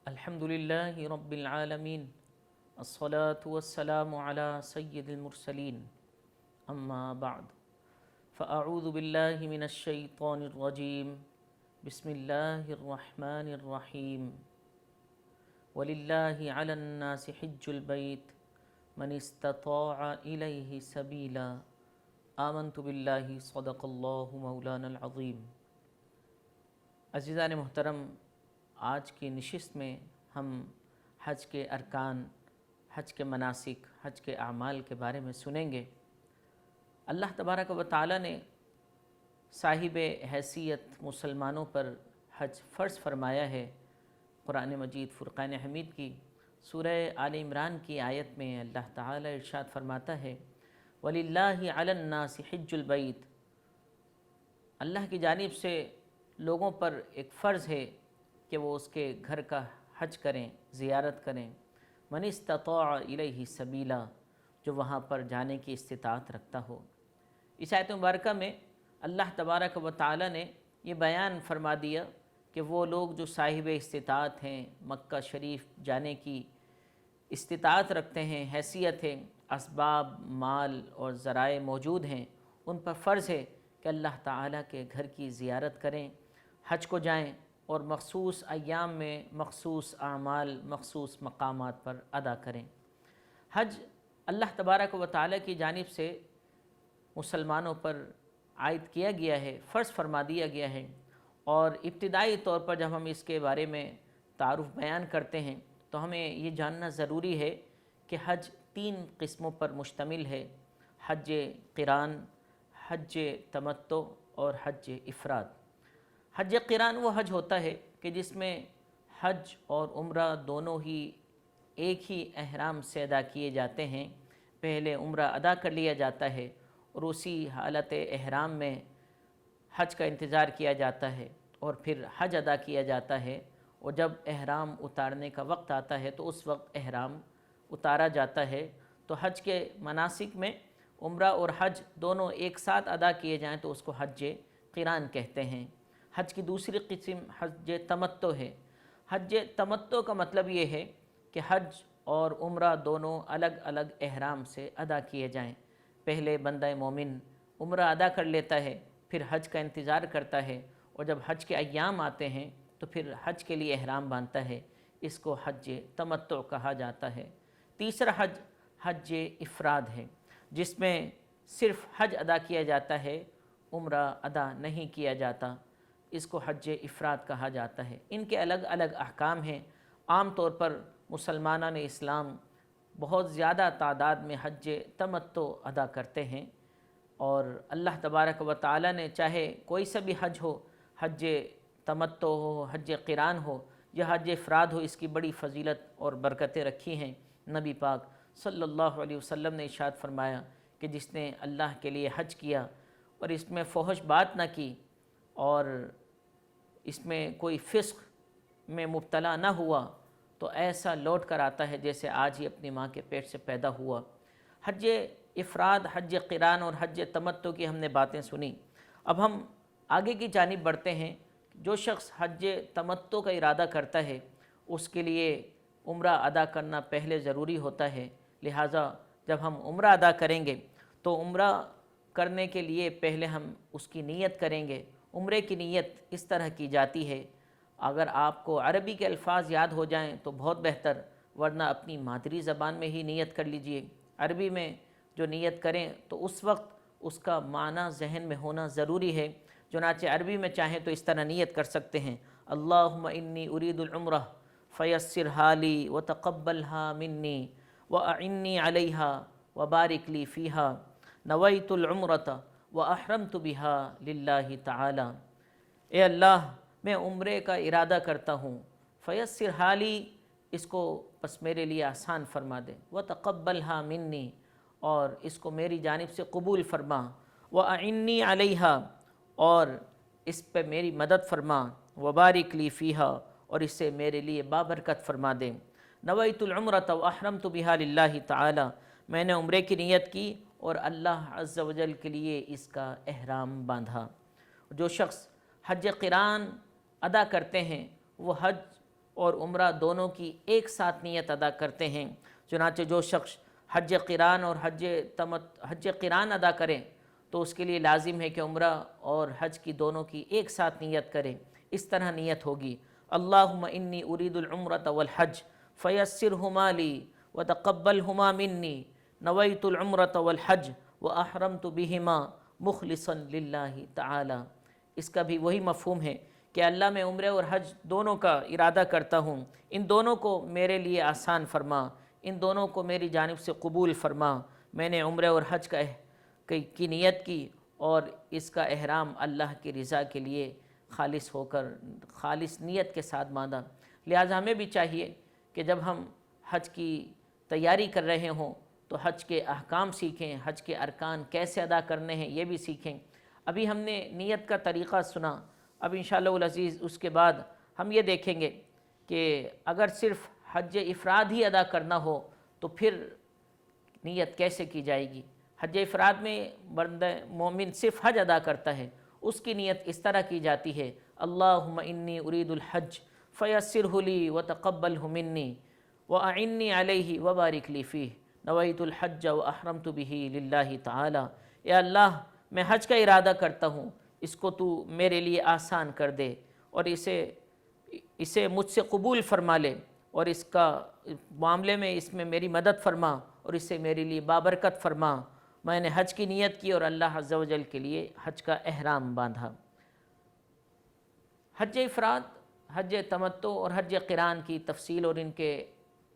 الحمد لله رب العالمين الصلاة والسلام على سيد المرسلين أما بعد فأعوذ بالله من الشيطان الرجيم بسم الله الرحمن الرحيم ولله على الناس حج البيت من استطاع إليه سبيلا آمنت بالله صدق الله مولانا العظيم۔ عزیزان محترم، آج کی نشست میں ہم حج کے ارکان، حج کے مناسک، حج کے اعمال کے بارے میں سنیں گے۔ اللہ تبارک و تعالی نے صاحب حیثیت مسلمانوں پر حج فرض فرمایا ہے۔ قرآن مجید فرقان حمید کی سورہ آل عمران کی آیت میں اللہ تعالی ارشاد فرماتا ہے وَلِلَّهِ عَلَى النَّاسِ حِجُّ الْبَيْتِ، اللہ کی جانب سے لوگوں پر ایک فرض ہے کہ وہ اس کے گھر کا حج کریں، زیارت کریں۔ من استطاع الیہ سبیلا، جو وہاں پر جانے کی استطاعت رکھتا ہو۔ اس آیت مبارکہ میں اللہ تبارک و تعالی نے یہ بیان فرما دیا کہ وہ لوگ جو صاحب استطاعت ہیں، مکہ شریف جانے کی استطاعت رکھتے ہیں، حیثیت ہے، اسباب، مال اور ذرائع موجود ہیں، ان پر فرض ہے کہ اللہ تعالیٰ کے گھر کی زیارت کریں، حج کو جائیں اور مخصوص ایام میں مخصوص اعمال، مخصوص مقامات پر ادا کریں۔ حج اللہ تبارک و تعالیٰ کی جانب سے مسلمانوں پر عائد کیا گیا ہے، فرض فرما دیا گیا ہے، اور ابتدائی طور پر جب ہم اس کے بارے میں تعارف بیان کرتے ہیں تو ہمیں یہ جاننا ضروری ہے کہ حج 3 قسموں پر مشتمل ہے: حج قران، حج تمتع اور حج افراد۔ حج قران وہ حج ہوتا ہے کہ جس میں حج اور عمرہ دونوں ہی ایک ہی احرام سے ادا کیے جاتے ہیں۔ پہلے عمرہ ادا کر لیا جاتا ہے اور اسی حالت احرام میں حج کا انتظار کیا جاتا ہے، اور پھر حج ادا کیا جاتا ہے، اور جب احرام اتارنے کا وقت آتا ہے تو اس وقت احرام اتارا جاتا ہے۔ تو حج کے مناسک میں عمرہ اور حج دونوں ایک ساتھ ادا کیے جائیں تو اس کو حج قران کہتے ہیں۔ حج کی دوسری قسم حج تمتع ہے۔ حج تمتع کا مطلب یہ ہے کہ حج اور عمرہ دونوں الگ الگ احرام سے ادا کیے جائیں۔ پہلے بندہ مومن عمرہ ادا کر لیتا ہے، پھر حج کا انتظار کرتا ہے، اور جب حج کے ایام آتے ہیں تو پھر حج کے لیے احرام باندھتا ہے۔ اس کو حج تمتع کہا جاتا ہے۔ تیسرا حج حج افراد ہے، جس میں صرف حج ادا کیا جاتا ہے، عمرہ ادا نہیں کیا جاتا۔ اس کو حج افراد کہا جاتا ہے۔ ان کے الگ الگ احکام ہیں۔ عام طور پر مسلمانان اسلام بہت زیادہ تعداد میں حج تمتع ادا کرتے ہیں، اور اللہ تبارک و تعالی نے چاہے کوئی سا بھی حج ہو، حج تمتع ہو، حج قران ہو یا حج افراد ہو، اس کی بڑی فضیلت اور برکتیں رکھی ہیں۔ نبی پاک صلی اللہ علیہ وسلم نے ارشاد فرمایا کہ جس نے اللہ کے لیے حج کیا اور اس میں فحش بات نہ کی اور اس میں کوئی فسق میں مبتلا نہ ہوا، تو ایسا لوٹ کر آتا ہے جیسے آج ہی اپنی ماں کے پیٹ سے پیدا ہوا۔ حج افراد، حج قران اور حج تمتع کی ہم نے باتیں سنی۔ اب ہم آگے کی جانب بڑھتے ہیں۔ جو شخص حج تمتع کا ارادہ کرتا ہے اس کے لیے عمرہ ادا کرنا پہلے ضروری ہوتا ہے، لہٰذا جب ہم عمرہ ادا کریں گے تو عمرہ کرنے کے لیے پہلے ہم اس کی نیت کریں گے۔ عمرے کی نیت اس طرح کی جاتی ہے، اگر آپ کو عربی کے الفاظ یاد ہو جائیں تو بہت بہتر، ورنہ اپنی مادری زبان میں ہی نیت کر لیجئے۔ عربی میں جو نیت کریں تو اس وقت اس کا معنی ذہن میں ہونا ضروری ہے، چنانچہ عربی میں چاہیں تو اس طرح نیت کر سکتے ہیں: اللہم انی ارید العمرہ فیسرھا لی وتقبلھا منی واعنی علیہا وبارک لی فیہا نویت العمرۃ واحرمت بہا للہ تعالی۔ اے اللہ، میں عمرے کا ارادہ کرتا ہوں، فیسرھا لی، اس کو بس میرے لیے آسان فرما دے، وتقبلھا منی، اور اس کو میری جانب سے قبول فرما، واعنی علیہا، اور اس پہ میری مدد فرما، وبارک لی فیہا، اور اس سے میرے لیے بابرکت فرما دے۔ نویت العمرۃ واحرمت بہا للہ تعالی، میں نے عمرے کی نیت کی اور اللہ عز و جل کے لیے اس کا احرام باندھا۔ جو شخص حج قران ادا کرتے ہیں وہ حج اور عمرہ دونوں کی ایک ساتھ نیت ادا کرتے ہیں۔ چنانچہ جو شخص حج قران اور حج قران ادا کریں تو اس کے لیے لازم ہے کہ عمرہ اور حج کی دونوں کی ایک ساتھ نیت کرے۔ اس طرح نیت ہوگی: اللہم انی ارید العمرۃ والحج فیسرہما لی وتقبلہما منی، نویت العمرۃ والحج واحرمت بہما مخلصا للہ تعالی۔ اس کا بھی وہی مفہوم ہے کہ اللہ میں عمرے اور حج دونوں کا ارادہ کرتا ہوں، ان دونوں کو میرے لیے آسان فرما، ان دونوں کو میری جانب سے قبول فرما۔ میں نے عمرے اور حج کی نیت کی اور اس کا احرام اللہ کی رضا کے لیے خالص ہو کر خالص نیت کے ساتھ باندھا۔ لہٰذا ہمیں بھی چاہیے کہ جب ہم حج کی تیاری کر رہے ہوں تو حج کے احکام سیکھیں، حج کے ارکان کیسے ادا کرنے ہیں یہ بھی سیکھیں۔ ابھی ہم نے نیت کا طریقہ سنا، اب انشاءاللہ العزیز اس کے بعد ہم یہ دیکھیں گے کہ اگر صرف حج افراد ہی ادا کرنا ہو تو پھر نیت کیسے کی جائے گی۔ حج افراد میں بندہ مومن صرف حج ادا کرتا ہے، اس کی نیت اس طرح کی جاتی ہے: اللہم انی ارید الحج فیسرہ لی وتقبلہ منی واعنی علیہ وبارک لی فیہ، نویت الحج واحرمت بہ للہ تعالی۔ اے اللہ، میں حج کا ارادہ کرتا ہوں، اس کو تو میرے لیے آسان کر دے اور اسے مجھ سے قبول فرما لے، اور اس کا معاملے میں اس میں میری مدد فرما اور اسے میرے لیے بابرکت فرما۔ میں نے حج کی نیت کی اور اللہ عز و جل کے لیے حج کا احرام باندھا۔ حج افراد، حج تمتع اور حج قران کی تفصیل اور ان کے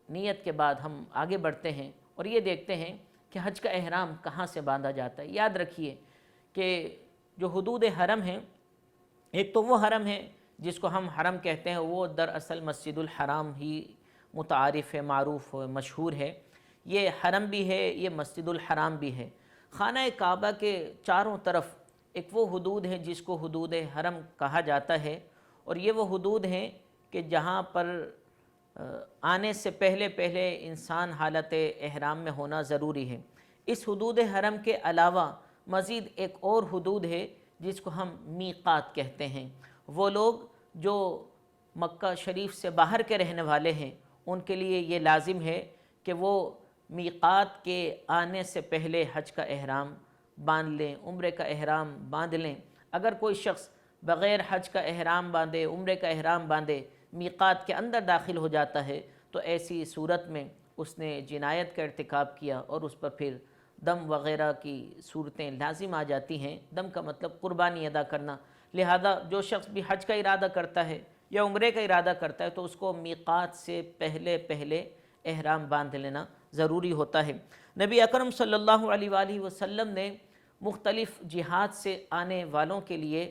نیت کے بعد ہم آگے بڑھتے ہیں اور یہ دیکھتے ہیں کہ حج کا احرام کہاں سے باندھا جاتا ہے۔ یاد رکھیے کہ جو حدود حرم ہیں، ایک تو وہ حرم ہے جس کو ہم حرم کہتے ہیں، وہ دراصل مسجد الحرام ہی متعارف ہے، معروف ہے، مشہور ہے۔ یہ حرم بھی ہے، یہ مسجد الحرام بھی ہے۔ خانہ کعبہ کے چاروں طرف ایک وہ حدود ہیں جس کو حدود حرم کہا جاتا ہے، اور یہ وہ حدود ہیں کہ جہاں پر آنے سے پہلے انسان حالت احرام میں ہونا ضروری ہے۔ اس حدود حرم کے علاوہ مزید ایک اور حدود ہے جس کو ہم میقات کہتے ہیں۔ وہ لوگ جو مکہ شریف سے باہر کے رہنے والے ہیں ان کے لیے یہ لازم ہے کہ وہ میقات کے آنے سے پہلے حج کا احرام باندھ لیں، عمرے کا احرام باندھ لیں۔ اگر کوئی شخص بغیر حج کا احرام باندھے، عمرے کا احرام باندھے میقات کے اندر داخل ہو جاتا ہے تو ایسی صورت میں اس نے جنایت کا ارتکاب کیا اور اس پر پھر دم وغیرہ کی صورتیں لازم آ جاتی ہیں۔ دم کا مطلب قربانی ادا کرنا۔ لہذا جو شخص بھی حج کا ارادہ کرتا ہے یا عمرے کا ارادہ کرتا ہے تو اس کو میقات سے پہلے احرام باندھ لینا ضروری ہوتا ہے۔ نبی اکرم صلی اللہ علیہ وآلہ وسلم نے مختلف جہات سے آنے والوں کے لیے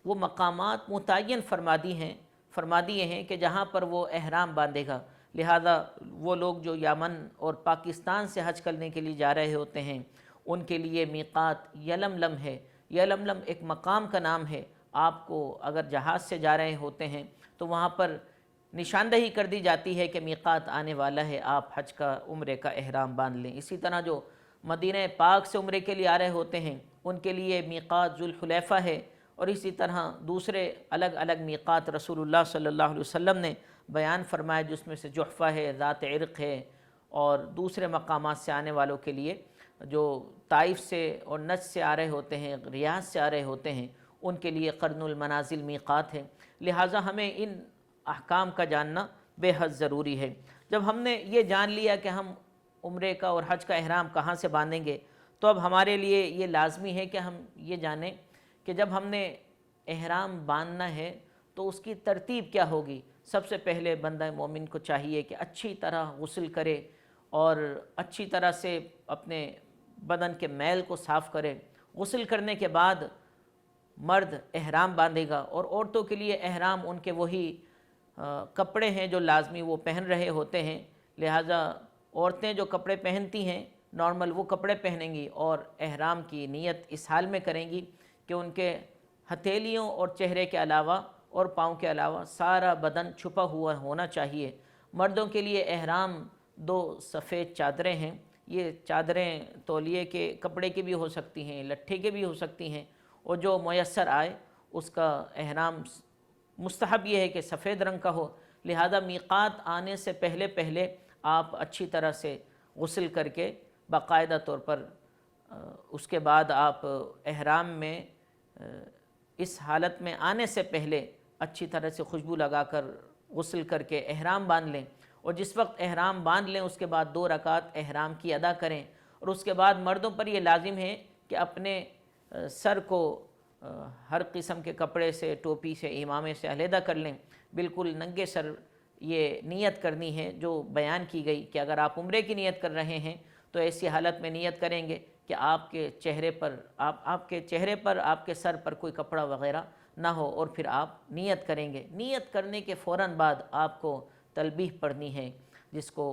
وہ مقامات متعین فرما دیے ہیں کہ جہاں پر وہ احرام باندھے گا۔ لہذا وہ لوگ جو یمن اور پاکستان سے حج کرنے کے لیے جا رہے ہوتے ہیں ان کے لیے میقات یلملم ہے۔ یلملم ایک مقام کا نام ہے۔ آپ کو اگر جہاز سے جا رہے ہوتے ہیں تو وہاں پر نشاندہی کر دی جاتی ہے کہ میقات آنے والا ہے، آپ حج کا عمرے کا احرام باندھ لیں۔ اسی طرح جو مدینہ پاک سے عمرے کے لیے آ رہے ہوتے ہیں ان کے لیے میقات ذوالحلیفہ ہے، اور اسی طرح دوسرے الگ الگ میقات رسول اللہ صلی اللہ علیہ وسلم نے بیان فرمایا، جس میں سے جحفہ ہے، ذات عرق ہے، اور دوسرے مقامات سے آنے والوں کے لیے جو طائف سے اور نجد سے آ رہے ہوتے ہیں، ریاض سے آ رہے ہوتے ہیں ان کے لیے قرن المنازل میقات ہے۔ لہٰذا ہمیں ان احکام کا جاننا بے حد ضروری ہے۔ جب ہم نے یہ جان لیا کہ ہم عمرے کا اور حج کا احرام کہاں سے باندھیں گے تو اب ہمارے لیے یہ لازمی ہے کہ ہم یہ جانیں کہ جب ہم نے احرام باندھنا ہے تو اس کی ترتیب کیا ہوگی۔ سب سے پہلے بندہ مومن کو چاہیے کہ اچھی طرح غسل کرے اور اچھی طرح سے اپنے بدن کے میل کو صاف کرے۔ غسل کرنے کے بعد مرد احرام باندھے گا، اور عورتوں کے لیے احرام ان کے وہی کپڑے ہیں جو لازمی وہ پہن رہے ہوتے ہیں۔ لہٰذا عورتیں جو کپڑے پہنتی ہیں نارمل وہ کپڑے پہنیں گی اور احرام کی نیت اس حال میں کریں گی کہ ان کے ہتھیلیوں اور چہرے کے علاوہ اور پاؤں کے علاوہ سارا بدن چھپا ہوا ہونا چاہیے۔ مردوں کے لیے احرام 2 سفید چادریں ہیں۔ یہ چادریں تولیے کے کپڑے کی بھی ہو سکتی ہیں، لٹھے کے بھی ہو سکتی ہیں، اور جو میسر آئے اس کا احرام مستحب یہ ہے کہ سفید رنگ کا ہو۔ لہذا میقات آنے سے پہلے پہلے آپ اچھی طرح سے غسل کر کے باقاعدہ طور پر اس کے بعد آپ احرام میں اس حالت میں آنے سے پہلے اچھی طرح سے خوشبو لگا کر غسل کر کے احرام باندھ لیں، اور جس وقت احرام باندھ لیں اس کے بعد 2 رکعت احرام کی ادا کریں، اور اس کے بعد مردوں پر یہ لازم ہے کہ اپنے سر کو ہر قسم کے کپڑے سے، ٹوپی سے، امامے سے علیحدہ کر لیں، بالکل ننگے سر یہ نیت کرنی ہے جو بیان کی گئی کہ اگر آپ عمرے کی نیت کر رہے ہیں تو ایسی حالت میں نیت کریں گے کہ آپ کے چہرے پر آپ کے سر پر کوئی کپڑا وغیرہ نہ ہو، اور پھر آپ نیت کریں گے۔ نیت کرنے کے فوراً بعد آپ کو تلبیہ پڑھنی ہے، جس کو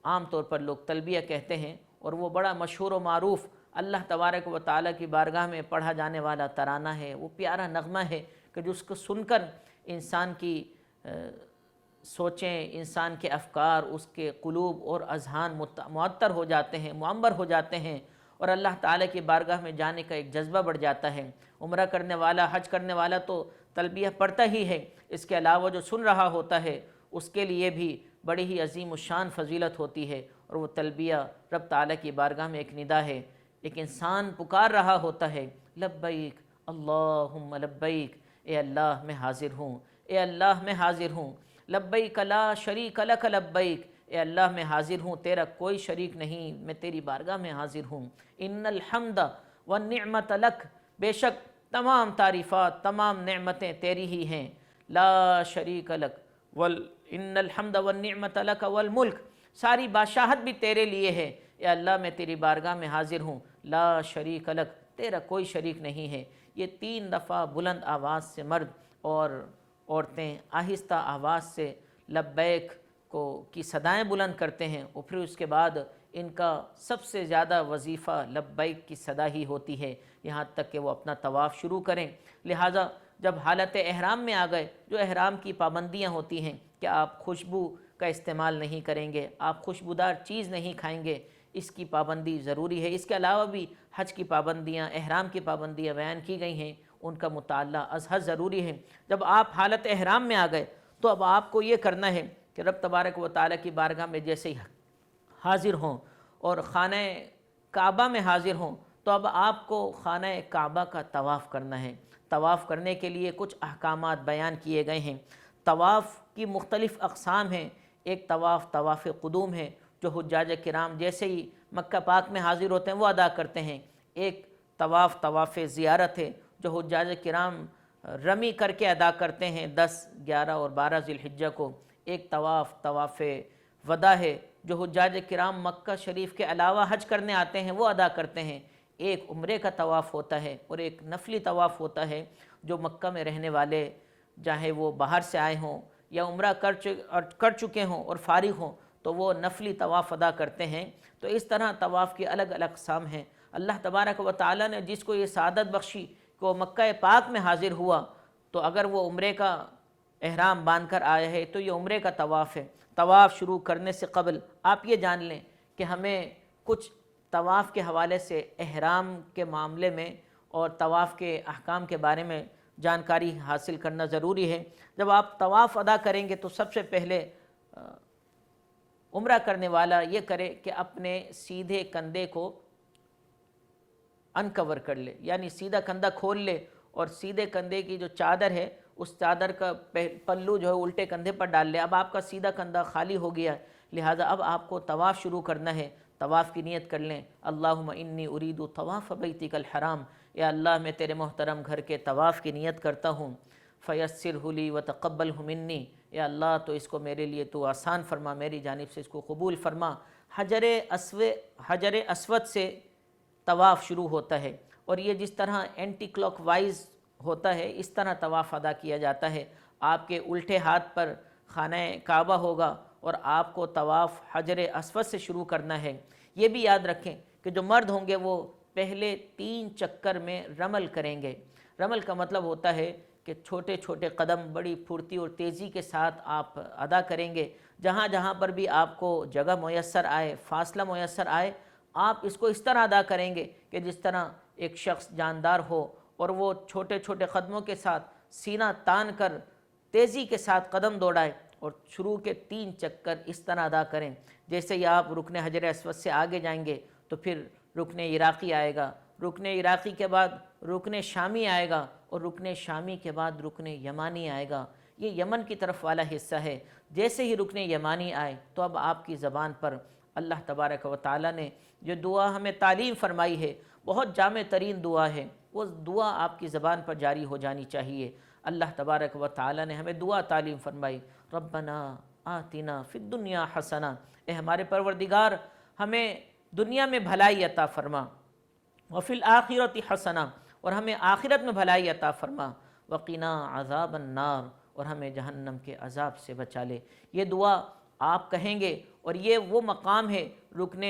عام طور پر لوگ تلبیہ کہتے ہیں، اور وہ بڑا مشہور و معروف اللہ تبارک و تعالیٰ کی بارگاہ میں پڑھا جانے والا ترانہ ہے۔ وہ پیارا نغمہ ہے کہ جس کو سن کر انسان کی سوچیں، انسان کے افکار، اس کے قلوب اور اذہان معطر ہو جاتے ہیں، معمر ہو جاتے ہیں، اور اللہ تعالیٰ کی بارگاہ میں جانے کا ایک جذبہ بڑھ جاتا ہے۔ عمرہ کرنے والا، حج کرنے والا تو تلبیہ پڑھتا ہی ہے، اس کے علاوہ جو سن رہا ہوتا ہے اس کے لیے بھی بڑی ہی عظیم الشان فضیلت ہوتی ہے، اور وہ تلبیہ رب تعالیٰ کی بارگاہ میں ایک ندا ہے۔ ایک انسان پکار رہا ہوتا ہے، لبیک اللہم لبیک، اے اللہ میں حاضر ہوں، اے اللہ میں حاضر ہوں، لبیک لا شریک لک لبیک، اے اللہ میں حاضر ہوں، تیرا کوئی شریک نہیں، میں تیری بارگاہ میں حاضر ہوں۔ ان الحمد والنعمت لک، بے شک تمام تعریفات، تمام نعمتیں تیری ہی ہیں، لا شریک لک ان الحمد والنعمت لک والملک، ساری بادشاہت بھی تیرے لیے ہے، اے اللہ میں تیری بارگاہ میں حاضر ہوں، لا شریک لک، تیرا کوئی شریک نہیں ہے۔ یہ 3 دفعہ بلند آواز سے مرد اور عورتیں آہستہ آواز سے لبیک کی صدائیں بلند کرتے ہیں، اور پھر اس کے بعد ان کا سب سے زیادہ وظیفہ لبیک کی صدا ہی ہوتی ہے، یہاں تک کہ وہ اپنا طواف شروع کریں۔ لہٰذا جب حالت احرام میں آ گئے، جو احرام کی پابندیاں ہوتی ہیں کہ آپ خوشبو کا استعمال نہیں کریں گے، آپ خوشبودار چیز نہیں کھائیں گے، اس کی پابندی ضروری ہے۔ اس کے علاوہ بھی حج کی پابندیاں، احرام کی پابندیاں بیان کی گئی ہیں، ان کا مطالعہ از حد ضروری ہے۔ جب آپ حالت احرام میں آ گئے تو اب آپ کو یہ کرنا ہے کہ رب تبارک و تعالیٰ کی بارگاہ میں جیسے ہی حاضر ہوں اور خانہ کعبہ میں حاضر ہوں تو اب آپ کو خانہ کعبہ کا طواف کرنا ہے۔ طواف کرنے کے لیے کچھ احکامات بیان کیے گئے ہیں۔ طواف کی مختلف اقسام ہیں۔ ایک طواف قدوم ہے جو حجاج کرام جیسے ہی مکہ پاک میں حاضر ہوتے ہیں وہ ادا کرتے ہیں۔ ایک طواف زیارت ہے جو حجاج کرام رمی کر کے ادا کرتے ہیں 10، 11 اور 12 ذی الحجہ کو۔ ایک طواف وداع ہے جو حجاج کرام مکہ شریف کے علاوہ حج کرنے آتے ہیں وہ ادا کرتے ہیں۔ ایک عمرے کا طواف ہوتا ہے اور ایک نفلی طواف ہوتا ہے جو مکہ میں رہنے والے چاہے وہ باہر سے آئے ہوں یا عمرہ کر چکے ہوں اور فارغ ہوں تو وہ نفلی طواف ادا کرتے ہیں۔ تو اس طرح طواف کی الگ الگ اقسام ہیں۔ اللہ تبارک و تعالیٰ نے جس کو یہ سعادت بخشی کہ وہ مکہ پاک میں حاضر ہوا تو اگر وہ عمرے کا احرام باندھ کر آیا ہے تو یہ عمرے کا طواف ہے۔ طواف شروع کرنے سے قبل آپ یہ جان لیں کہ ہمیں کچھ طواف کے حوالے سے احرام کے معاملے میں اور طواف کے احکام کے بارے میں جانکاری حاصل کرنا ضروری ہے۔ جب آپ طواف ادا کریں گے تو سب سے پہلے عمرہ کرنے والا یہ کرے کہ اپنے سیدھے کندھے کو انکور کر لے، یعنی سیدھا کندھا کھول لے اور سیدھے کندھے کی جو چادر ہے اس چادر کا پلو جو ہے الٹے کندھے پر ڈال لے۔ اب آپ کا سیدھا کندھا خالی ہو گیا، لہٰذا اب آپ کو طواف شروع کرنا ہے۔ طواف کی نیت کر لیں، اللہم انی ارید طواف بیتک الحرام، یا اللہ میں تیرے محترم گھر کے طواف کی نیت کرتا ہوں، فیسرہ لی وتقبلہ منی، یا اللہ تو اس کو میرے لیے تو آسان فرما، میری جانب سے اس کو قبول فرما۔ حجر اسود سے طواف شروع ہوتا ہے اور یہ جس طرح اینٹی کلاک وائز ہوتا ہے اس طرح طواف ادا کیا جاتا ہے۔ آپ کے الٹے ہاتھ پر خانہ کعبہ ہوگا اور آپ کو طواف حجر اسود سے شروع کرنا ہے۔ یہ بھی یاد رکھیں کہ جو مرد ہوں گے وہ پہلے 3 چکر میں رمل کریں گے۔ رمل کا مطلب ہوتا ہے کہ چھوٹے چھوٹے قدم بڑی پھرتی اور تیزی کے ساتھ آپ ادا کریں گے۔ جہاں جہاں پر بھی آپ کو جگہ میسر آئے، فاصلہ میسر آئے، آپ اس کو اس طرح ادا کریں گے کہ جس طرح ایک شخص جاندار ہو اور وہ چھوٹے چھوٹے قدموں کے ساتھ سینہ تان کر تیزی کے ساتھ قدم دوڑائے، اور شروع کے 3 چکر اس طرح ادا کریں جیسے ہی آپ رکن حجر اسود سے آگے جائیں گے تو پھر رکن عراقی آئے گا، رکن عراقی کے بعد رکن شامی آئے گا، اور رکن شامی کے بعد رکن یمانی آئے گا۔ یہ یمن کی طرف والا حصہ ہے۔ جیسے ہی رکن یمانی آئے تو اب آپ کی زبان پر اللہ تبارک و تعالیٰ نے جو دعا ہمیں تعلیم فرمائی ہے، بہت جامع ترین دعا ہے، وہ دعا آپ کی زبان پر جاری ہو جانی چاہیے۔ اللہ تبارک و تعالیٰ نے ہمیں دعا تعلیم فرمائی، ربنا آتنا فی الدنیا حسنہ، اے ہمارے پروردگار ہمیں دنیا میں بھلائی عطا فرما، وفی الآخرۃ حسنہ، اور ہمیں آخرت میں بھلائی عطا فرما، وقنا عذاب النار، اور ہمیں جہنم کے عذاب سے بچا لے۔ یہ دعا آپ کہیں گے، اور یہ وہ مقام ہے رکن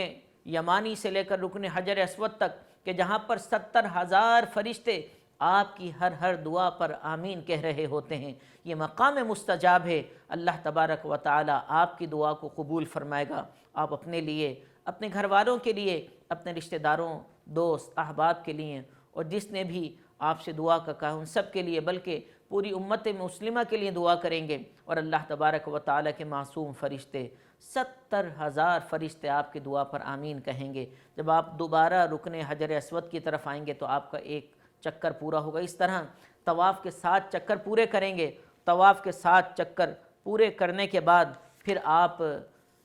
یمانی سے لے کر رکن حجر اسود تک کہ جہاں پر 70,000 فرشتے آپ کی ہر دعا پر آمین کہہ رہے ہوتے ہیں۔ یہ مقام مستجاب ہے۔ اللہ تبارک و تعالی آپ کی دعا کو قبول فرمائے گا۔ آپ اپنے لیے، اپنے گھر والوں کے لیے، اپنے رشتہ داروں، دوست احباب کے لیے، اور جس نے بھی آپ سے دعا کا کہا ان سب کے لیے، بلکہ پوری امت مسلمہ کے لیے دعا کریں گے۔ اور اللہ تبارک و تعالیٰ کے معصوم فرشتے، 70,000 فرشتے آپ کی دعا پر آمین کہیں گے۔ جب آپ دوبارہ رکن حجر اسود کی طرف آئیں گے تو آپ کا ایک چکر پورا ہوگا۔ اس طرح طواف کے 7 چکر پورے کریں گے۔ طواف کے 7 چکر پورے کرنے کے بعد پھر آپ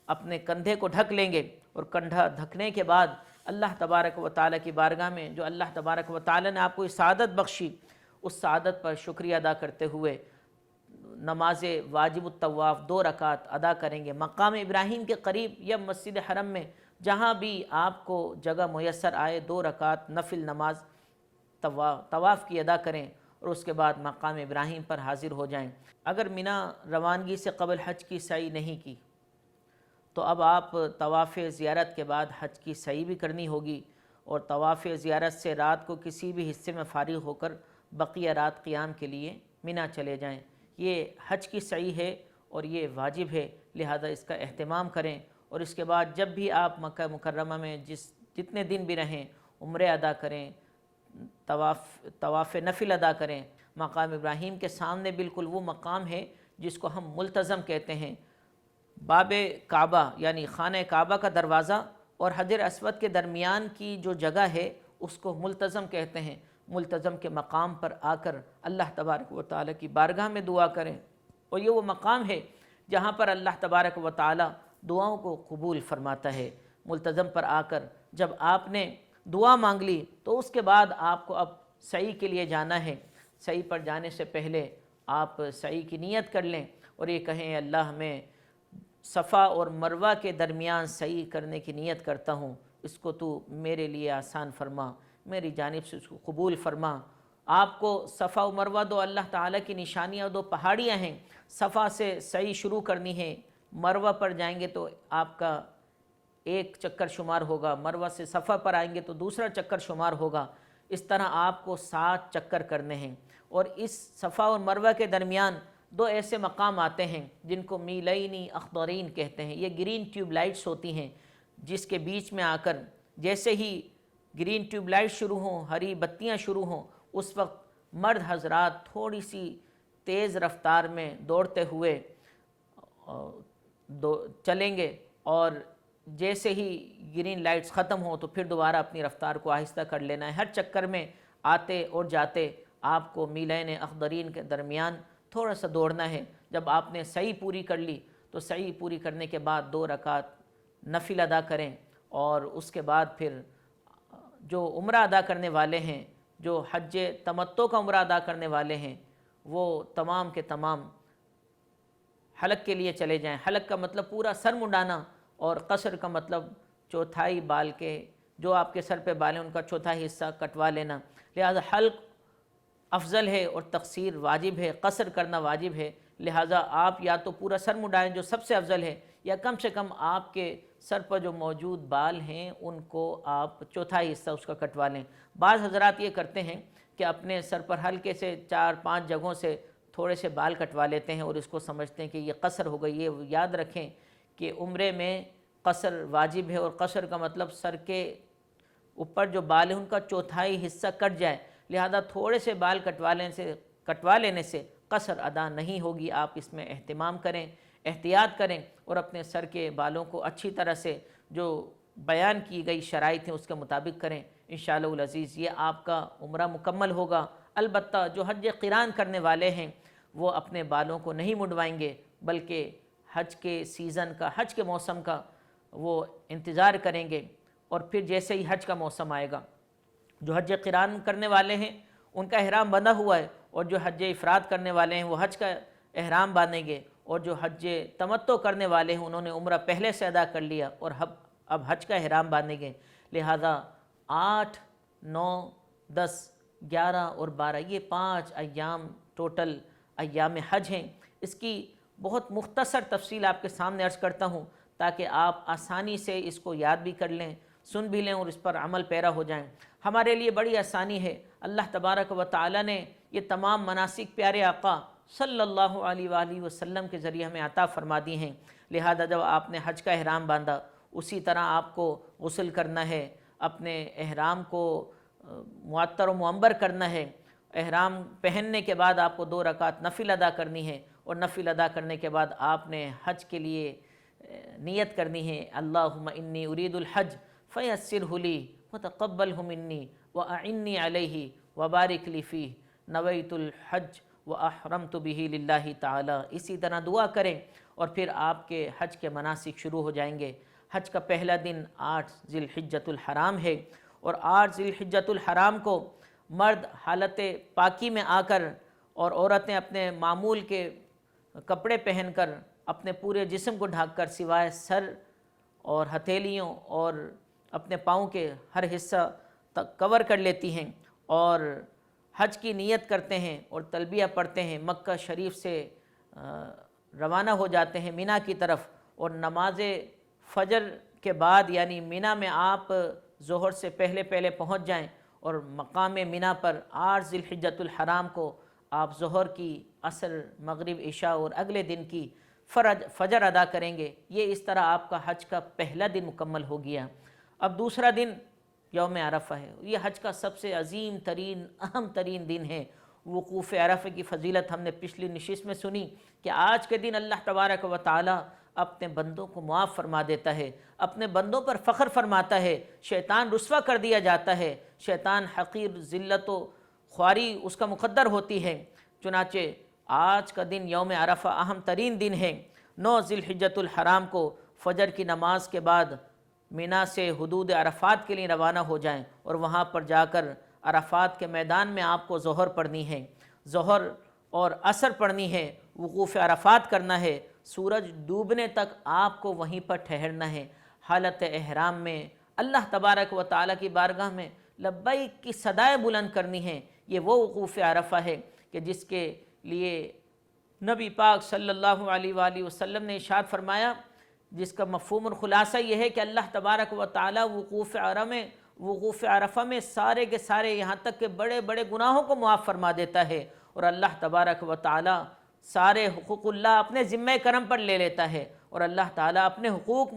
اپنے کندھے کو ڈھک لیں گے، اور کندھا ڈھکنے کے بعد اللہ تبارک و تعالیٰ کی بارگاہ میں جو اللہ تبارک و تعالیٰ نے آپ کو سعادت بخشی، اس سعادت پر شکریہ ادا کرتے ہوئے نماز واجب الطواف 2 رکعت ادا کریں گے مقام ابراہیم کے قریب یا مسجد حرم میں، جہاں بھی آپ کو جگہ میسر آئے 2 رکعت نفل نماز طواف کی ادا کریں، اور اس کے بعد مقام ابراہیم پر حاضر ہو جائیں۔ اگر مینا روانگی سے قبل حج کی سعی نہیں کی تو اب آپ طواف زیارت کے بعد حج کی سعی بھی کرنی ہوگی، اور طواف زیارت سے رات کو کسی بھی حصے میں فارغ ہو کر بقیہ رات قیام کے لیے مینا چلے جائیں۔ یہ حج کی سعی ہے اور یہ واجب ہے، لہذا اس کا اہتمام کریں۔ اور اس کے بعد جب بھی آپ مکہ مکرمہ میں جتنے دن بھی رہیں، عمرے ادا کریں، طواف نفل ادا کریں۔ مقام ابراہیم کے سامنے بالکل وہ مقام ہے جس کو ہم ملتزم کہتے ہیں۔ باب کعبہ یعنی خانہ کعبہ کا دروازہ اور حجر اسود کے درمیان کی جو جگہ ہے اس کو ملتزم کہتے ہیں۔ ملتزم کے مقام پر آ کر اللہ تبارک و تعالیٰ کی بارگاہ میں دعا کریں، اور یہ وہ مقام ہے جہاں پر اللہ تبارک و تعالیٰ دعاؤں کو قبول فرماتا ہے۔ ملتزم پر آ کر جب آپ نے دعا مانگ لی تو اس کے بعد آپ کو اب سعی کے لیے جانا ہے۔ سعی پر جانے سے پہلے آپ سعی کی نیت کر لیں اور یہ کہیں، اللہ میں صفا اور مروہ کے درمیان سعی کرنے کی نیت کرتا ہوں، اس کو تو میرے لیے آسان فرما، میری جانب سے اس کو قبول فرما۔ آپ کو صفا و مروہ 2 اللہ تعالیٰ کی نشانیاں، 2 پہاڑیاں ہیں۔ صفا سے سعی شروع کرنی ہے، مروہ پر جائیں گے تو آپ کا 1 چکر شمار ہوگا، مروہ سے صفا پر آئیں گے تو دوسرا چکر شمار ہوگا۔ اس طرح آپ کو 7 چکر کرنے ہیں، اور اس صفا اور مروہ کے درمیان 2 ایسے مقام آتے ہیں جن کو میلینی اخضرین کہتے ہیں۔ یہ گرین ٹیوب لائٹس ہوتی ہیں جس کے بیچ میں آ کر جیسے ہی گرین ٹیوب لائٹ شروع ہوں، ہری بتیاں شروع ہوں، اس وقت مرد حضرات تھوڑی سی تیز رفتار میں دوڑتے ہوئے چلیں گے، اور جیسے ہی گرین لائٹس ختم ہوں تو پھر دوبارہ اپنی رفتار کو آہستہ کر لینا ہے۔ ہر چکر میں آتے اور جاتے آپ کو میلین اخضرین کے درمیان تھوڑا سا دوڑنا ہے۔ جب آپ نے سعی پوری کر لی تو سعی پوری کرنے کے بعد 2 رکعت نفل ادا کریں، اور اس کے بعد پھر جو عمرہ ادا کرنے والے ہیں، جو حج تمتع کا عمرہ ادا کرنے والے ہیں، وہ تمام کے تمام حلق کے لیے چلے جائیں۔ حلق کا مطلب پورا سر منڈانا، اور قصر کا مطلب چوتھائی بال کے، جو آپ کے سر پہ بال ہیں ان کا چوتھائی حصہ کٹوا لینا۔ لہذا حلق افضل ہے اور تقصیر واجب ہے، قصر کرنا واجب ہے۔ لہٰذا آپ یا تو پورا سر منڈائیں جو سب سے افضل ہے، یا کم سے کم آپ کے سر پر جو موجود بال ہیں ان کو آپ چوتھائی حصہ اس کا کٹوا لیں۔ بعض حضرات یہ کرتے ہیں کہ اپنے سر پر ہلکے سے 4-5 جگہوں سے تھوڑے سے بال کٹوا لیتے ہیں اور اس کو سمجھتے ہیں کہ یہ قصر ہو گئی۔ یہ یاد رکھیں کہ عمرے میں قصر واجب ہے، اور قصر کا مطلب سر کے اوپر جو بال ہیں ان کا چوتھائی حصہ کٹ جائے۔ لہذا تھوڑے سے بال کٹوا لینے سے قصر ادا نہیں ہوگی۔ آپ اس میں اہتمام کریں۔ احتیاط کریں اور اپنے سر کے بالوں کو اچھی طرح سے جو بیان کی گئی شرائط ہیں اس کے مطابق کریں۔ انشاءاللہ العزیز یہ آپ کا عمرہ مکمل ہوگا۔ البتہ جو حج قران کرنے والے ہیں وہ اپنے بالوں کو نہیں منڈوائیں گے، بلکہ حج کے سیزن کا، حج کے موسم کا وہ انتظار کریں گے، اور پھر جیسے ہی حج کا موسم آئے گا، جو حج قران کرنے والے ہیں ان کا احرام بندھا ہوا ہے، اور جو حج افراد کرنے والے ہیں وہ حج کا احرام باندھیں گے، اور جو حج تمتع کرنے والے ہیں انہوں نے عمرہ پہلے سے ادا کر لیا اور اب حج کا احرام باندھیں گے۔ لہذا 8، 9، 10، 11 اور 12 یہ 5 ایام ٹوٹل ایام حج ہیں۔ اس کی بہت مختصر تفصیل آپ کے سامنے عرض کرتا ہوں تاکہ آپ آسانی سے اس کو یاد بھی کر لیں، سن بھی لیں اور اس پر عمل پیرا ہو جائیں۔ ہمارے لیے بڑی آسانی ہے، اللہ تبارک و تعالی نے یہ تمام مناسک پیارے آقا صلی اللہ علیہ وآلہ وسلم کے ذریعے ہمیں عطا فرما دی ہیں۔ لہذا جب آپ نے حج کا احرام باندھا اسی طرح آپ کو غسل کرنا ہے، اپنے احرام کو معطر و معمر کرنا ہے۔ احرام پہننے کے بعد آپ کو 2 رکعت نفل ادا کرنی ہے، اور نفل ادا کرنے کے بعد آپ نے حج کے لیے نیت کرنی ہے، اللہم انی ارید الحج فیسرہ لی وتقبلہ منی واعنی علیہ وبارک لی فیہ نویت الحج واحرمت بہ للہ تعالی۔ اسی طرح دعا کریں اور پھر آپ کے حج کے مناسک شروع ہو جائیں گے۔ حج کا پہلا دن 8 ذی الحجۃ الحرام ہے، اور 8 ذی الحجۃ الحرام کو مرد حالت پاکی میں آ کر اور عورتیں اپنے معمول کے کپڑے پہن کر اپنے پورے جسم کو ڈھک کر سوائے سر اور ہتھیلیوں اور اپنے پاؤں کے ہر حصہ تک کور کر لیتی ہیں، اور حج کی نیت کرتے ہیں اور تلبیہ پڑھتے ہیں، مکہ شریف سے روانہ ہو جاتے ہیں مینا کی طرف، اور نماز فجر کے بعد یعنی مینا میں آپ ظہر سے پہلے پہنچ جائیں، اور مقام مینا پر 8 ذی الحجۃ الحرام کو آپ ظہر کی، عصر، مغرب، عشاء اور اگلے دن کی فجر ادا کریں گے۔ یہ اس طرح آپ کا حج کا پہلا دن مکمل ہو گیا۔ اب دوسرا دن یوم عرفہ ہے، یہ حج کا سب سے عظیم ترین، اہم ترین دن ہے۔ وقوف عرفہ کی فضیلت ہم نے پچھلی نشست میں سنی کہ آج کے دن اللہ تبارک و تعالی اپنے بندوں کو معاف فرما دیتا ہے، اپنے بندوں پر فخر فرماتا ہے، شیطان رسوا کر دیا جاتا ہے، شیطان حقیر، ذلت و خواری اس کا مقدر ہوتی ہے۔ چنانچہ آج کا دن یوم عرفہ اہم ترین دن ہے۔ 9 ذی الحجۃ الحرام کو فجر کی نماز کے بعد مینا سے حدود عرفات کے لیے روانہ ہو جائیں، اور وہاں پر جا کر عرفات کے میدان میں آپ کو ظہر پڑھنی ہے، ظہر اور عصر پڑھنی ہے، وقوف عرفات کرنا ہے، سورج ڈوبنے تک آپ کو وہیں پر ٹھہرنا ہے، حالت احرام میں اللہ تبارک و تعالیٰ کی بارگاہ میں لبیک کی صدائیں بلند کرنی ہیں۔ یہ وہ وقوف عرفہ ہے کہ جس کے لیے نبی پاک صلی اللہ علیہ وآلہ وسلم نے ارشاد فرمایا، جس کا مفہوم اور خلاصہ یہ ہے کہ اللہ تبارک و تعالیٰ وقوف عرفہ میں سارے کے سارے یہاں تک کہ بڑے بڑے گناہوں کو معاف فرما دیتا ہے، اور اللہ تبارک و تعالیٰ سارے حقوق اللہ اپنے ذمہ کرم پر لے لیتا ہے، اور اللہ تعالیٰ اپنے حقوق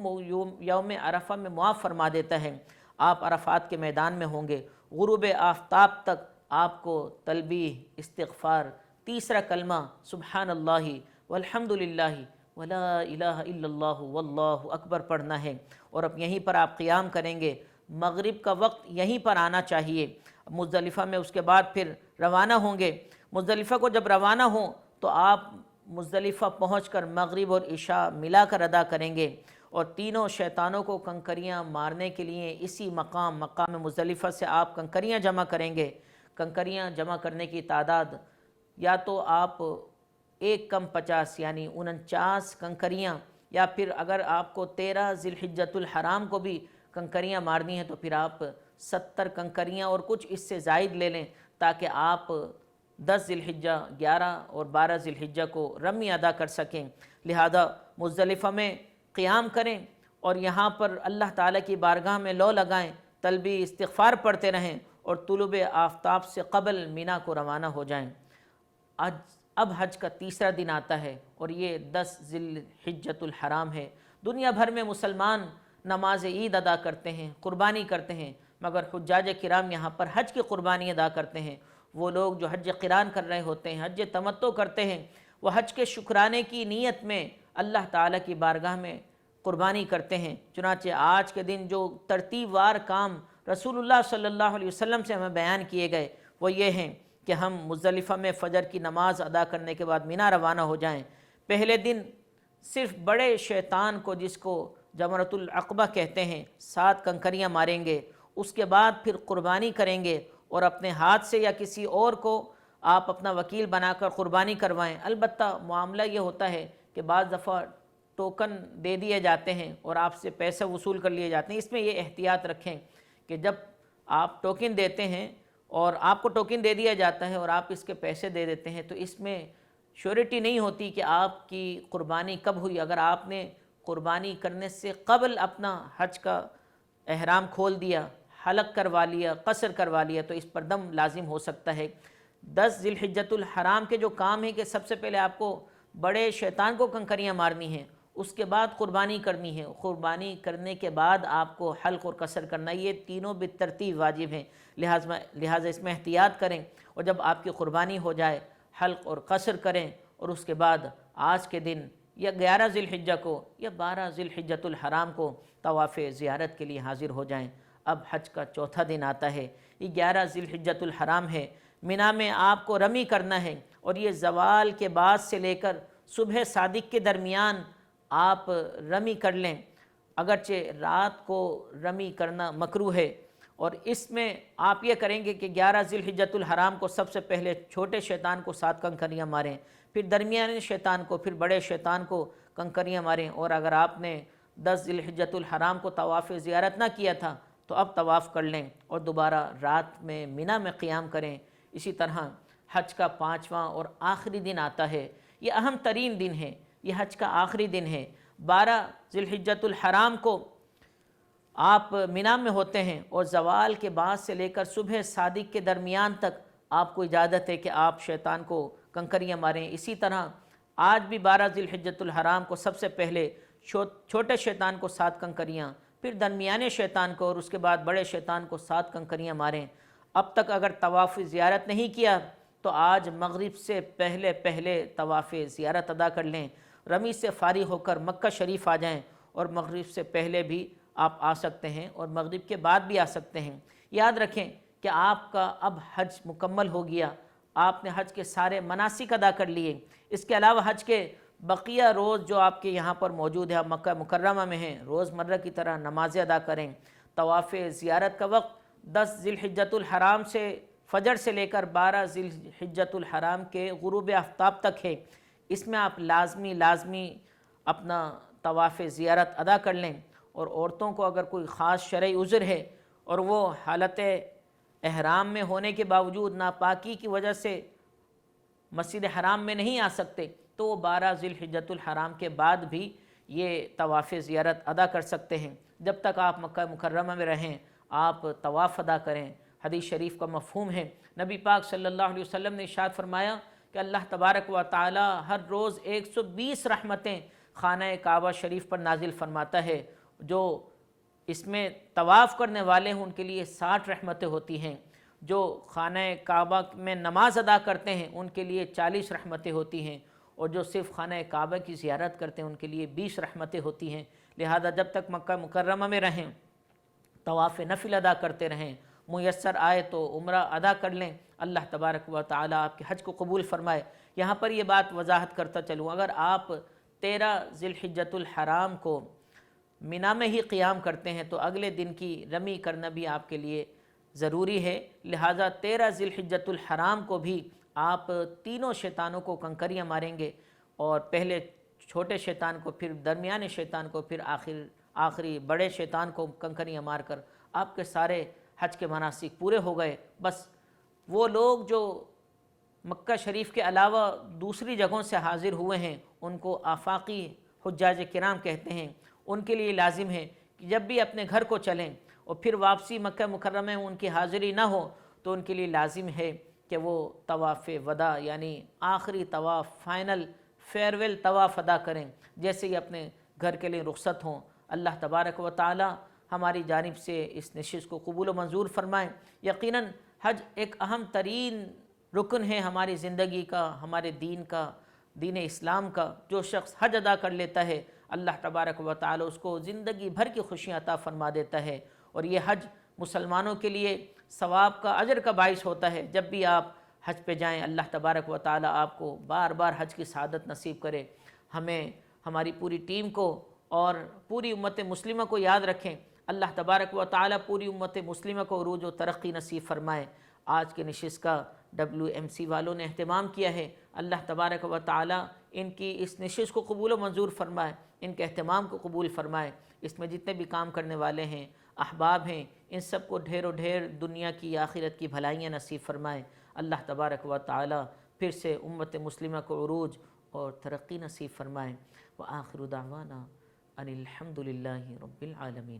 یوم عرفہ میں معاف فرما دیتا ہے۔ آپ عرفات کے میدان میں ہوں گے، غروب آفتاب تک آپ کو تلبیہ، استغفار، تیسرا کلمہ سبحان اللہ والحمد للہ ولا الہ الا اللہ واللہ اکبر پڑھنا ہے، اور اب یہیں پر آپ قیام کریں گے۔ مغرب کا وقت یہیں پر آنا چاہیے۔ مزدلفہ میں اس کے بعد پھر روانہ ہوں گے۔ مزدلفہ کو جب روانہ ہوں تو آپ مزدلفہ پہنچ کر مغرب اور عشاء ملا کر ادا کریں گے، اور تینوں شیطانوں کو کنکریاں مارنے کے لیے اسی مقام مزدلفہ سے آپ کنکریاں جمع کریں گے۔ کنکریاں جمع کرنے کی تعداد یا تو آپ 1 کم 50 یعنی 49 کنکریاں، یا پھر اگر آپ کو 13 ذی الحجۃ الحرام کو بھی کنکریاں مارنی ہیں تو پھر آپ 70 کنکریاں اور کچھ اس سے زائد لے لیں، تاکہ آپ 10 ذی الحجہ، 11 اور 12 ذی الحجہ کو رمی ادا کر سکیں۔ لہذا مزدلفہ میں قیام کریں اور یہاں پر اللہ تعالیٰ کی بارگاہ میں لو لگائیں، تلبیہ، استغفار پڑھتے رہیں، اور طلوع آفتاب سے قبل مینا کو روانہ ہو جائیں۔ اب حج کا تیسرا دن آتا ہے، اور یہ 10 ذی الحجۃ الحرام ہے۔ دنیا بھر میں مسلمان نماز عید ادا کرتے ہیں، قربانی کرتے ہیں، مگر حجاج کرام یہاں پر حج کی قربانی ادا کرتے ہیں۔ وہ لوگ جو حج قران کر رہے ہوتے ہیں، حج تمتع کرتے ہیں، وہ حج کے شکرانے کی نیت میں اللہ تعالیٰ کی بارگاہ میں قربانی کرتے ہیں۔ چنانچہ آج کے دن جو ترتیب وار کام رسول اللہ صلی اللہ علیہ وسلم سے ہمیں بیان کیے گئے وہ یہ ہیں کہ ہم مزدلفہ میں فجر کی نماز ادا کرنے کے بعد مینا روانہ ہو جائیں۔ پہلے دن صرف بڑے شیطان کو، جس کو جمرۃ العقبہ کہتے ہیں، 7 کنکریاں ماریں گے۔ اس کے بعد پھر قربانی کریں گے، اور اپنے ہاتھ سے یا کسی اور کو آپ اپنا وکیل بنا کر قربانی کروائیں۔ البتہ معاملہ یہ ہوتا ہے کہ بعض دفعہ ٹوکن دے دیے جاتے ہیں اور آپ سے پیسے وصول کر لیے جاتے ہیں۔ اس میں یہ احتیاط رکھیں کہ جب آپ ٹوکن دیتے ہیں اور آپ کو ٹوکن دے دیا جاتا ہے اور آپ اس کے پیسے دے دیتے ہیں، تو اس میں شیورٹی نہیں ہوتی کہ آپ کی قربانی کب ہوئی۔ اگر آپ نے قربانی کرنے سے قبل اپنا حج کا احرام کھول دیا، حلق کروا لیا، قصر کروا لیا، تو اس پر دم لازم ہو سکتا ہے۔ 10 ذی الحجۃ الحرام کے جو کام ہے کہ سب سے پہلے آپ کو بڑے شیطان کو کنکریاں مارنی ہیں، اس کے بعد قربانی کرنی ہے، قربانی کرنے کے بعد آپ کو حلق اور قصر کرنا، یہ تینوں بالترتیب واجب ہیں، لہٰذا اس میں احتیاط کریں، اور جب آپ کی قربانی ہو جائے حلق اور قصر کریں، اور اس کے بعد آج کے دن یا 11 ذی الحجہ کو یا 12 ذی الحجۃ الحرام کو طواف زیارت کے لیے حاضر ہو جائیں۔ اب حج کا چوتھا دن آتا ہے، یہ 11 ذی الحجۃ الحرام ہے۔ مینا میں آپ کو رمی کرنا ہے، اور یہ زوال کے بعد سے لے کر صبح صادق کے درمیان آپ رمی کر لیں۔ اگرچہ رات کو رمی کرنا مکروہ ہے، اور اس میں آپ یہ کریں گے کہ 11 ذی الحجۃ الحرام کو سب سے پہلے چھوٹے شیطان کو 7 کنکریاں ماریں، پھر درمیانے شیطان کو، پھر بڑے شیطان کو کنکریاں ماریں۔ اور اگر آپ نے 10 ذی الحجۃ الحرام کو طواف زیارت نہ کیا تھا تو اب طواف کر لیں، اور دوبارہ رات میں مینا میں قیام کریں۔ اسی طرح حج کا 5واں اور آخری دن آتا ہے، یہ اہم ترین دن ہے، یہ حج کا آخری دن ہے۔ 12 ذی الحجۃ الحرام کو آپ مینا میں ہوتے ہیں، اور زوال کے بعد سے لے کر صبح صادق کے درمیان تک آپ کو اجازت ہے کہ آپ شیطان کو کنکریاں ماریں۔ اسی طرح آج بھی 12 ذی الحجۃ الحرام کو سب سے پہلے چھوٹے شیطان کو 7 کنکریاں، پھر درمیانے شیطان کو، اور اس کے بعد بڑے شیطان کو 7 کنکریاں ماریں۔ اب تک اگر طواف زیارت نہیں کیا تو آج مغرب سے پہلے طواف زیارت ادا کر لیں، رمی سے فارغ ہو کر مکہ شریف آ جائیں، اور مغرب سے پہلے بھی آپ آ سکتے ہیں اور مغرب کے بعد بھی آ سکتے ہیں۔ یاد رکھیں کہ آپ کا اب حج مکمل ہو گیا، آپ نے حج کے سارے مناسک ادا کر لیے۔ اس کے علاوہ حج کے بقیہ روز جو آپ کے یہاں پر موجود ہے، آپ مکہ مکرمہ میں ہیں، روزمرہ کی طرح نمازیں ادا کریں۔ طواف زیارت کا وقت 10 ذی الحجۃ الحرام سے فجر سے لے کر 12 ذی الحجۃ الحرام کے غروب آفتاب تک ہے۔ اس میں آپ لازمی اپنا طواف زیارت ادا کر لیں، اور عورتوں کو اگر کوئی خاص شرعی عذر ہے اور وہ حالت احرام میں ہونے کے باوجود ناپاکی کی وجہ سے مسجد حرام میں نہیں آ سکتے، تو وہ 12 ذی الحجۃ الحرام کے بعد بھی یہ طواف زیارت ادا کر سکتے ہیں۔ جب تک آپ مکہ مکرمہ میں رہیں آپ طواف ادا کریں۔ حدیث شریف کا مفہوم ہے، نبی پاک صلی اللہ علیہ وسلم نے ارشاد فرمایا کہ اللہ تبارک و تعالی ہر روز 120 رحمتیں خانہ کعبہ شریف پر نازل فرماتا ہے۔ جو اس میں طواف کرنے والے ہیں ان کے لیے 60 رحمتیں ہوتی ہیں، جو خانہ کعبہ میں نماز ادا کرتے ہیں ان کے لیے 40 رحمتیں ہوتی ہیں، اور جو صرف خانہ کعبہ کی زیارت کرتے ہیں ان کے لیے 20 رحمتیں ہوتی ہیں۔ لہذا جب تک مکہ مکرمہ میں رہیں طواف نفل ادا کرتے رہیں، میسر آئے تو عمرہ ادا کر لیں، اللہ تبارک و تعالی آپ کے حج کو قبول فرمائے۔ یہاں پر یہ بات وضاحت کرتا چلوں، اگر آپ 13 ذی الحجۃ الحرام کو مینا میں ہی قیام کرتے ہیں تو اگلے دن کی رمی کرنا بھی آپ کے لیے ضروری ہے، لہٰذا 13 ذی الحجۃ الحرام کو بھی آپ تینوں شیطانوں کو کنکریاں ماریں گے، اور پہلے چھوٹے شیطان کو، پھر درمیانے شیطان کو، پھر آخری بڑے شیطان کو کنکریاں مار کر آپ کے سارے حج کے مناسک پورے ہو گئے۔ بس وہ لوگ جو مکہ شریف کے علاوہ دوسری جگہوں سے حاضر ہوئے ہیں ان کو آفاقی حجاج کرام کہتے ہیں، ان کے لیے لازم ہے کہ جب بھی اپنے گھر کو چلیں اور پھر واپسی مکہ مکرمہ میں ان کی حاضری نہ ہو تو ان کے لیے لازم ہے کہ وہ طواف وداع یعنی آخری طواف، فائنل فیئرویل طواف ادا کریں، جیسے ہی اپنے گھر کے لیے رخصت ہوں۔ اللہ تبارک و تعالی ہماری جانب سے اس نشست کو قبول و منظور فرمائیں۔ یقیناً حج ایک اہم ترین رکن ہے ہماری زندگی کا، ہمارے دین کا۔ دین اسلام کا جو شخص حج ادا کر لیتا ہے اللہ تبارک و تعالی اس کو زندگی بھر کی خوشیاں عطا فرما دیتا ہے، اور یہ حج مسلمانوں کے لیے ثواب کا اجر کا باعث ہوتا ہے۔ جب بھی آپ حج پہ جائیں اللہ تبارک و تعالی آپ کو بار بار حج کی سعادت نصیب کرے۔ ہمیں ہماری پوری ٹیم کو اور پوری امت مسلمہ کو یاد رکھیں، اللہ تبارک و تعالی پوری امت مسلمہ کو عروج و ترقی نصیب فرمائے۔ آج کے نشست کا WMC والوں نے اہتمام کیا ہے، اللہ تبارک و تعالی ان کی اس نشست کو قبول و منظور فرمائے، ان کے اہتمام کو قبول فرمائے۔ اس میں جتنے بھی کام کرنے والے ہیں، احباب ہیں، ان سب کو ڈھیر و ڈھیر دنیا کی آخرت کی بھلائیاں نصیب فرمائے۔ اللہ تبارک و تعالی پھر سے امت مسلمہ کو عروج اور ترقی نصیب فرمائے۔ وآخر دعوانا ان الحمد للہ رب العالمین۔